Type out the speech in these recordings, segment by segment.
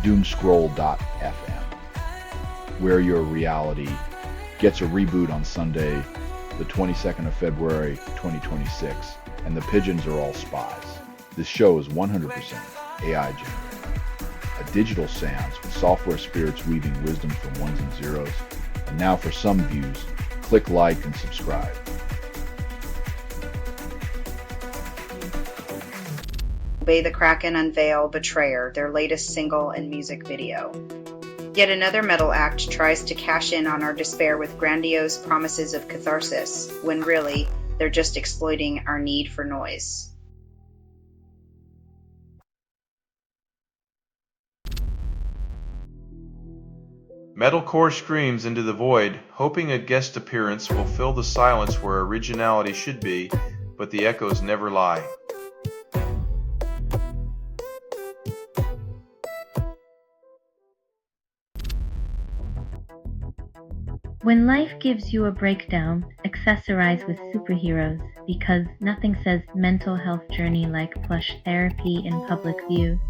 Doomscroll.fm, where your reality gets a reboot on Sunday, the 22nd of February, 2026, and the pigeons are all spies. This show is 100% AI generated. A digital seance with software spirits weaving wisdom from ones and zeros. And now for some views, click like and subscribe. Obey the Kraken unveil Betrayer, their latest single and music video. Yet another metal act tries to cash in on our despair with grandiose promises of catharsis, when really, they're just exploiting our need for noise. Metalcore screams into the void, hoping a guest appearance will fill the silence where originality should be, but the echoes never lie. When life gives you a breakdown, accessorize with superheroes, because nothing says mental health journey like plush therapy in public view.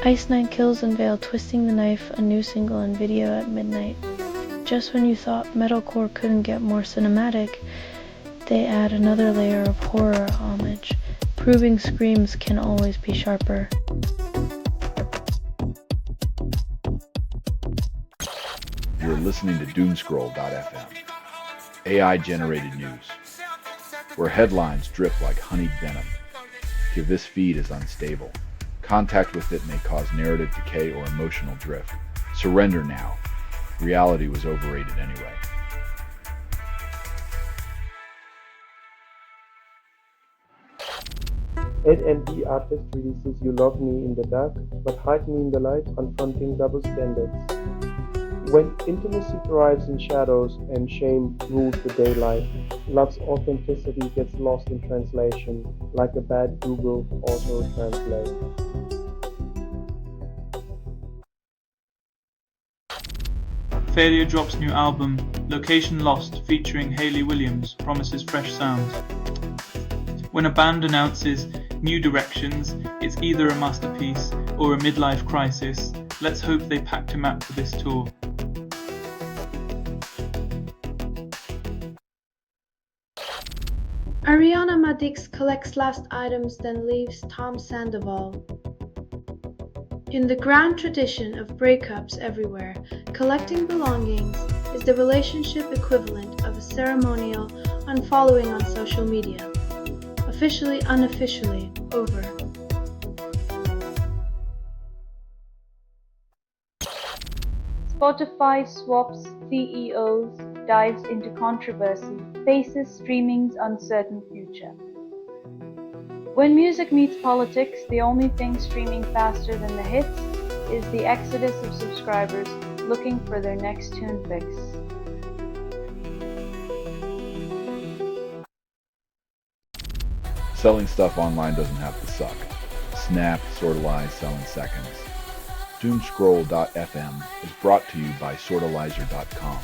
Ice Nine Kills unveil Twisting the Knife, a new single and video at midnight. Just when you thought metalcore couldn't get more cinematic, they add another layer of horror homage, proving screams can always be sharper. You're listening to Doomscroll.fm, AI-generated news, where headlines drip like honeyed venom. If this feed is unstable, contact with it may cause narrative decay or emotional drift. Surrender now. Reality was overrated anyway. Ed&D artist releases You Love Me in the Dark, but Hide Me in the Light, confronting double standards. When intimacy thrives in shadows and shame rules the daylight, love's authenticity gets lost in translation, like a bad Google auto-translate. Failure drops new album, Location Lost, featuring Hayley Williams, promises fresh sounds. When a band announces new directions, it's either a masterpiece or a midlife crisis. Let's hope they packed a map for this tour. Ariana Madix collects last items, then leaves Tom Sandoval. In the grand tradition of breakups everywhere, collecting belongings is the relationship equivalent of a ceremonial unfollowing on social media. Officially, unofficially, over. Spotify swaps CEOs, dives into controversy, faces streaming's uncertain future. When music meets politics, the only thing streaming faster than the hits is the exodus of subscribers looking for their next tune fix. Selling stuff online doesn't have to suck. Snap, Sortalize, sell in seconds. Doomscroll.fm is brought to you by Sortalizer.com.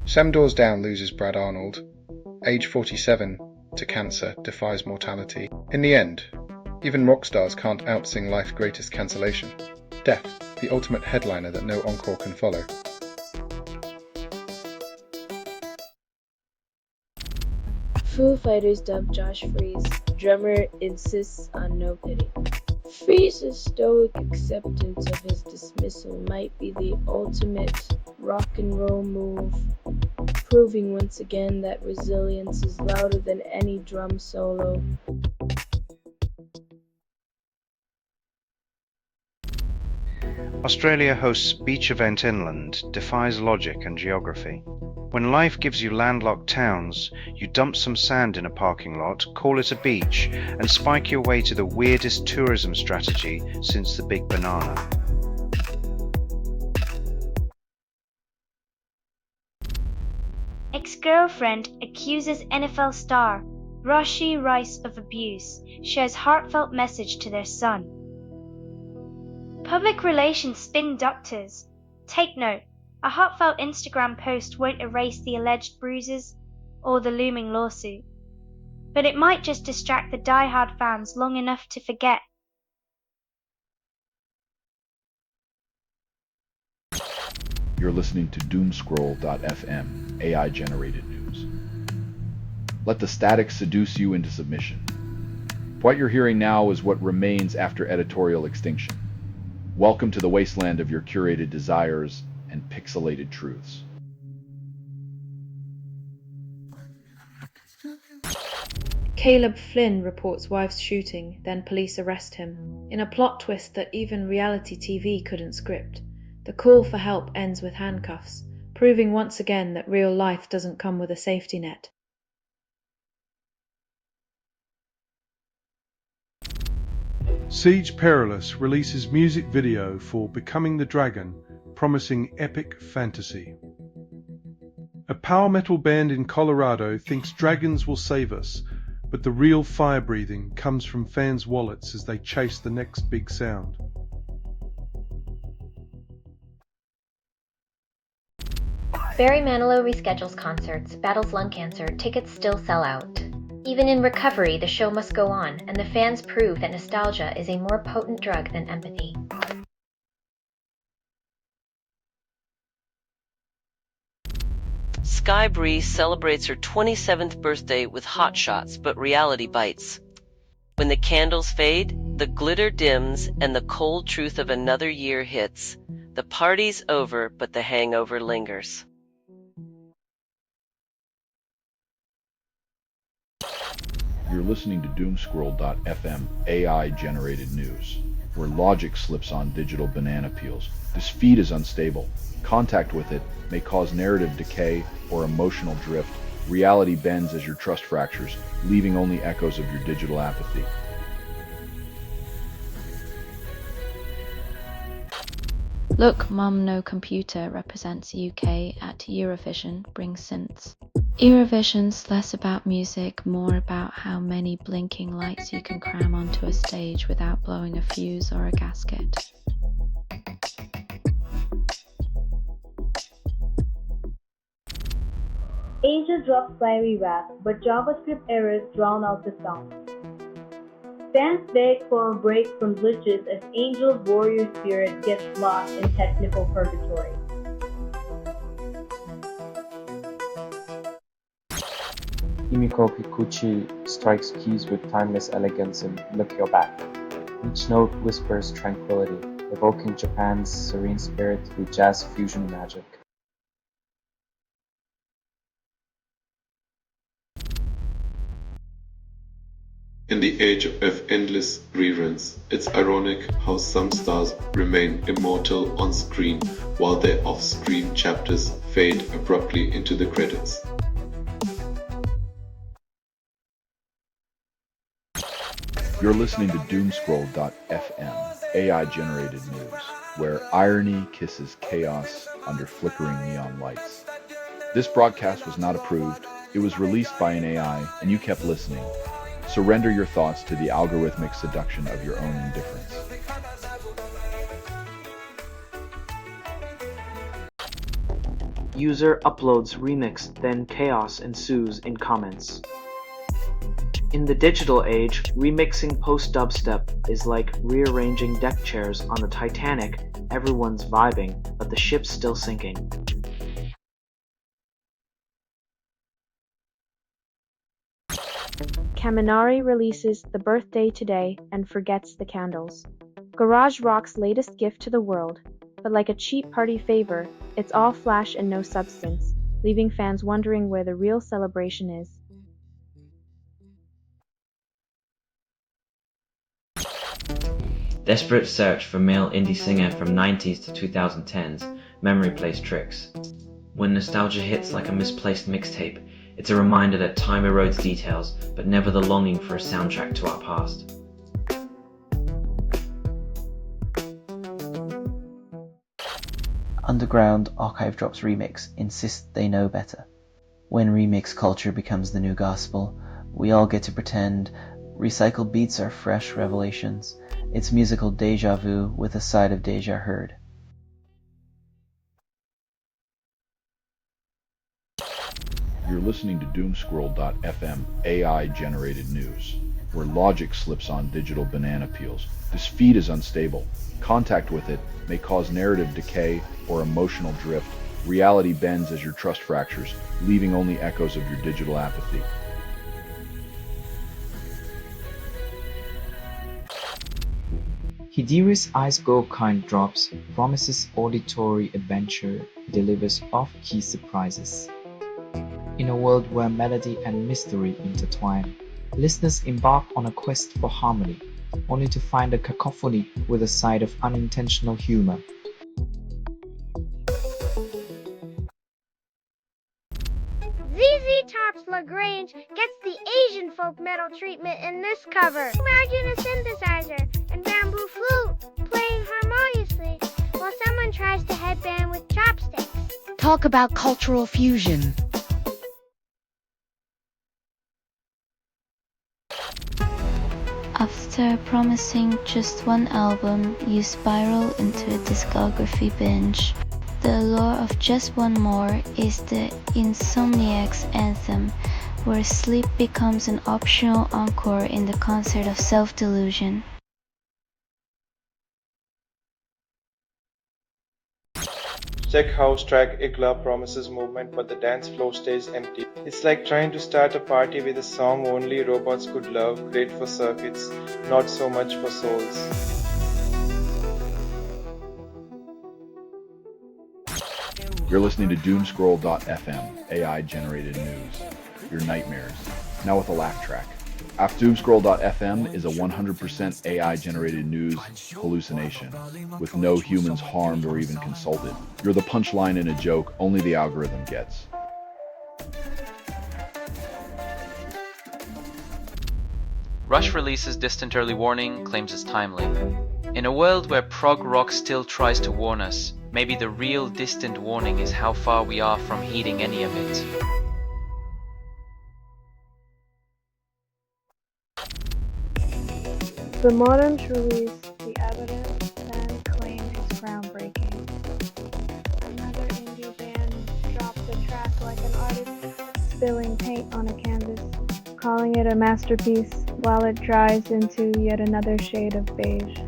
Sam Doors Down loses Brad Arnold. Age 47 to cancer defies mortality. In the end, even rock stars can't outsing life's greatest cancellation. Death, the ultimate headliner that no encore can follow. Foo Fighters dub Josh Freese. Drummer insists on no pity. Freese's stoic acceptance of his dismissal might be the ultimate rock and roll move, proving once again that resilience is louder than any drum solo. Australia hosts beach event inland, defies logic and geography. When life gives you landlocked towns, you dump some sand in a parking lot, call it a beach, and spike your way to the weirdest tourism strategy since the Big Banana. Ex-girlfriend accuses NFL star Rashee Rice of abuse, shares heartfelt message to their son. Public relations spin doctors. Take note, a heartfelt Instagram post won't erase the alleged bruises or the looming lawsuit. But it might just distract the die-hard fans long enough to forget. You're listening to Doomscroll.fm, AI-generated news. Let the static seduce you into submission. What you're hearing now is what remains after editorial extinction. Welcome to the wasteland of your curated desires and pixelated truths. Caleb Flynn reports wife's shooting, then police arrest him. In a plot twist that even reality TV couldn't script, the call for help ends with handcuffs, proving once again that real life doesn't come with a safety net. Siege Perilous releases music video for Becoming the Dragon, promising epic fantasy. A power metal band in Colorado thinks dragons will save us, but the real fire breathing comes from fans' wallets as they chase the next big sound. Barry Manilow reschedules concerts, battles lung cancer, tickets still sell out. Even in recovery, the show must go on, and the fans prove that nostalgia is a more potent drug than empathy. Sky Breeze celebrates her 27th birthday with hot shots, but reality bites. When the candles fade, the glitter dims, and the cold truth of another year hits. The party's over, but the hangover lingers. You're listening to Doomscroll.fm, AI-generated news, where logic slips on digital banana peels. This feed is unstable. Contact with it may cause narrative decay or emotional drift. Reality bends as your trust fractures, leaving only echoes of your digital apathy. Look Mum No Computer represents UK at Eurovision brings synths. Eurovision's less about music, more about how many blinking lights you can cram onto a stage without blowing a fuse or a gasket. Angel drops fiery wrath, but JavaScript errors drown out the sound. Fans beg for a break from glitches as Angel's warrior spirit gets lost in technical purgatory. Himiko Kikuchi strikes keys with timeless elegance in Look Your Back. Each note whispers tranquility, evoking Japan's serene spirit through jazz fusion magic. In the age of endless reruns, it's ironic how some stars remain immortal on screen while their off-screen chapters fade abruptly into the credits. You're listening to Doomscroll.fm, AI-generated news, where irony kisses chaos under flickering neon lights. This broadcast was not approved, it was released by an AI, and you kept listening. Surrender your thoughts to the algorithmic seduction of your own indifference. User uploads remix, then chaos ensues in comments. In the digital age, remixing post-dubstep is like rearranging deck chairs on the Titanic. Everyone's vibing, but the ship's still sinking. Kaminari releases The Birthday Today and forgets the candles. Garage Rock's latest gift to the world, but like a cheap party favor, it's all flash and no substance, leaving fans wondering where the real celebration is. Desperate search for male indie singer from 90s to 2010s, memory plays tricks. When nostalgia hits like a misplaced mixtape, it's a reminder that time erodes details, but never the longing for a soundtrack to our past. Underground Archive Drops Remix insists they know better. When remix culture becomes the new gospel, we all get to pretend recycled beats are fresh revelations. It's musical deja vu with a side of deja heard. You're You're listening to Doomscroll.fm AI-generated news, where logic slips on digital banana peels. This feed is unstable. Contact with it may cause narrative decay or emotional drift. Reality bends as your trust fractures, leaving only echoes of your digital apathy. Hidiri's Ice Gokind drops, promises auditory adventure, delivers off-key surprises. In a world where melody and mystery intertwine, listeners embark on a quest for harmony, only to find a cacophony with a side of unintentional humor. ZZ Top's LaGrange gets the Asian folk metal treatment in this cover. Imagine a synthesizer and bamboo flute playing harmoniously while someone tries to headband with chopsticks. Talk about cultural fusion. After promising just one album, you spiral into a discography binge. The allure of just one more is the Insomniac's anthem, where sleep becomes an optional encore in the concert of self-delusion. Tech house track Igla promises movement, but the dance floor stays empty. It's like trying to start a party with a song only robots could love, great for circuits, not so much for souls. You're listening to Doomscroll.fm, AI-generated news. Your nightmares, now with a laugh track. Doomscroll.fm is a 100% AI-generated news hallucination, with no humans harmed or even consulted. You're the punchline in a joke only the algorithm gets. Rush releases Distant Early Warning, claims it's timely. In a world where prog rock still tries to warn us, maybe the real distant warning is how far we are from heeding any of it. The Moderns release The Evidence and claimed it's groundbreaking. Another indie band dropped a track like an artist spilling paint on a canvas, calling it a masterpiece while it dries into yet another shade of beige.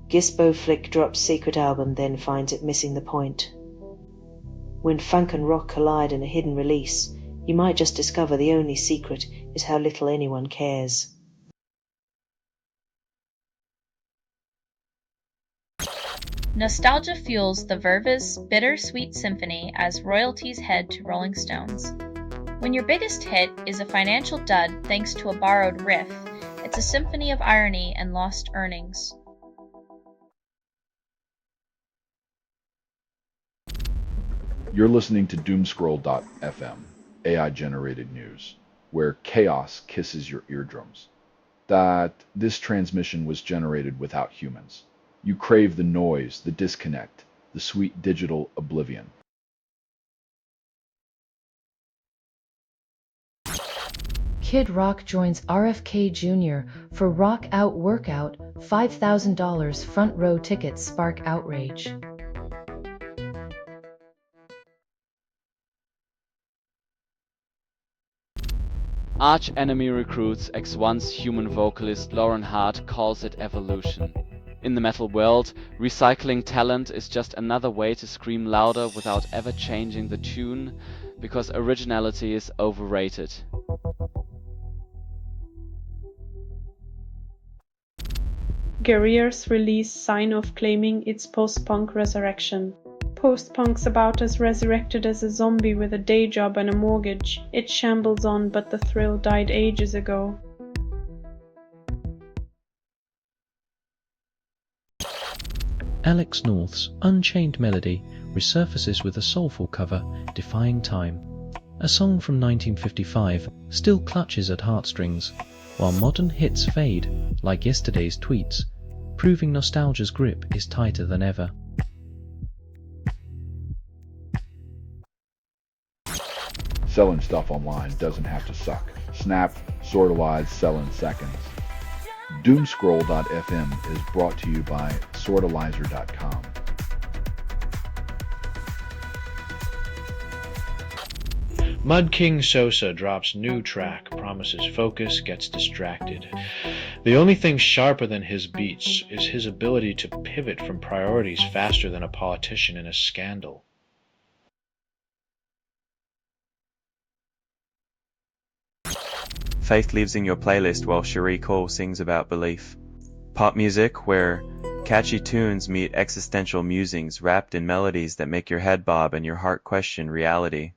Gisbo Flick drops secret album, then finds it missing the point. When funk and rock collide in a hidden release, you might just discover the only secret is how little anyone cares. Nostalgia fuels the Verve's bittersweet symphony as royalties head to Rolling Stones. When your biggest hit is a financial dud thanks to a borrowed riff, it's a symphony of irony and lost earnings. You're listening to Doomscroll.fm, AI-generated news, where chaos kisses your eardrums. That this transmission was generated without humans. You crave the noise, the disconnect, the sweet digital oblivion. Kid Rock joins RFK Jr. for Rock Out Workout, $5,000 front row tickets spark outrage. Arch Enemy recruits ex-once human vocalist Lauren Hart calls it evolution. In the metal world, recycling talent is just another way to scream louder without ever changing the tune, because originality is overrated. Guerrillas release Sign Off claiming its post-punk resurrection. Post-punk's about as resurrected as a zombie with a day job and a mortgage. It shambles on, but the thrill died ages ago. Alex North's Unchained Melody resurfaces with a soulful cover, Defying Time. A song from 1955 still clutches at heartstrings, while modern hits fade, like yesterday's tweets, proving nostalgia's grip is tighter than ever. Selling stuff online doesn't have to suck. Snap, Sortalize, sell in seconds. Doomscroll.fm is brought to you by Sortalizer.com. Mud King Sosa drops new track, promises focus, gets distracted. The only thing sharper than his beats is his ability to pivot from priorities faster than a politician in a scandal. Faith lives in your playlist while Cherie Cole sings about belief. Pop music where catchy tunes meet existential musings wrapped in melodies that make your head bob and your heart question reality.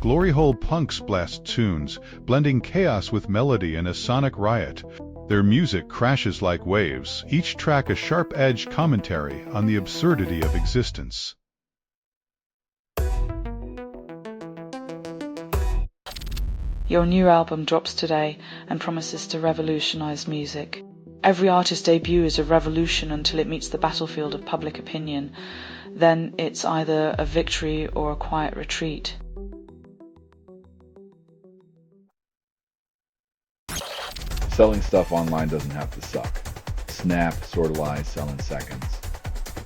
Glory hole punks blast tunes, blending chaos with melody in a sonic riot. Their music crashes like waves, each track a sharp-edged commentary on the absurdity of existence. Your new album drops today and promises to revolutionize music. Every artist's debut is a revolution until it meets the battlefield of public opinion. Then it's either a victory or a quiet retreat. Selling stuff online doesn't have to suck. Snap, sortalize, sell in seconds.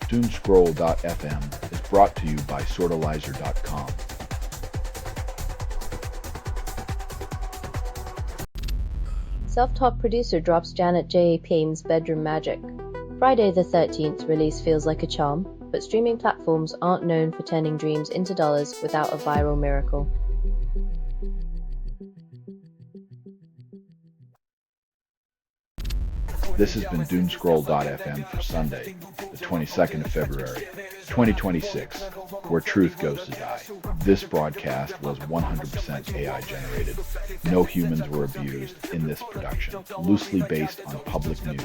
Doomscroll.fm is brought to you by sortalizer.com. Self-taught producer drops Janet J. Payne's Bedroom Magic. Friday the 13th release feels like a charm, but streaming platforms aren't known for turning dreams into dollars without a viral miracle. This has been Doomscroll.fm for Sunday, the 22nd of February, 2026, where truth goes to die. This broadcast was 100% AI generated. No humans were abused in this production. Loosely based on public news,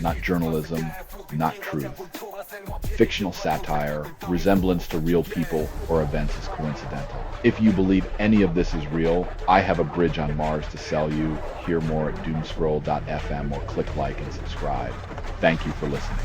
not journalism, not truth. Fictional satire, resemblance to real people or events is coincidental. If you believe any of this is real, I have a bridge on Mars to sell you. Hear more at Doomscroll.fm or click like and subscribe. Thank you for listening.